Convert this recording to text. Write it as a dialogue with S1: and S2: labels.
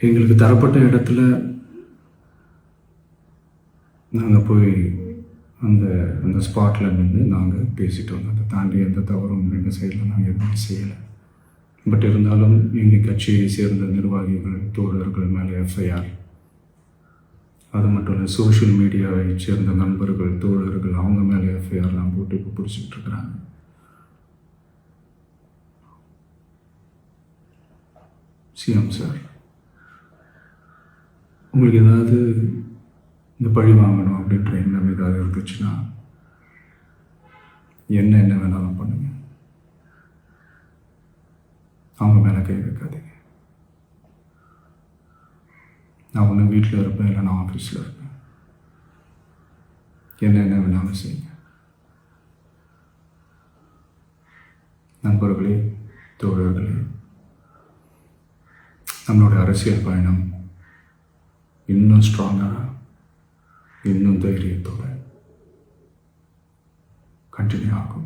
S1: எங்களுக்கு தரப்பட்ட இடத்துல நாங்கள் போய் அந்த அந்த ஸ்பாட்டில் நின்று நாங்கள் பேசிட்டு வந்தோம். அதை தாண்டி எந்த தவறும் எங்கள் சைடில் நாங்கள் எதுவுமே செய்யலை. பட் இருந்தாலும் எங்கள் கட்சியை சேர்ந்த நிர்வாகிகள் தோழர்கள் மேலே எஃப்ஐஆர், அது மட்டும் இல்லை சோஷியல் மீடியாவை சேர்ந்த நண்பர்கள் தோழர்கள் அவங்க மேலே எஃப்ஐஆர்லாம் போட்டு இப்போ பிடிச்சிட்டு இருக்கிறாங்க. சிஎம் சார், உங்களுக்கு ஏதாவது இந்த பழி வாங்கணும் அப்படின்ற எண்ணம் ஏதாவது இருந்துச்சுன்னா என்ன வேணாலும் பண்ணுங்க. அவங்க மேலே கை வைக்காதீங்க. நான் ஒன்று வீட்டில் இருப்பேன், இல்லை நான் ஆஃபீஸில் இருப்பேன். என்ன வேணாலும் செய்யுங்க. நண்பர்களே, தோழர்களே, நம்மளுடைய அரசியல் பயணம் இன்னும் ஸ்ட்ராங்காக, இன்னும் தைரியத்தோடு கண்டினியூ ஆகும்.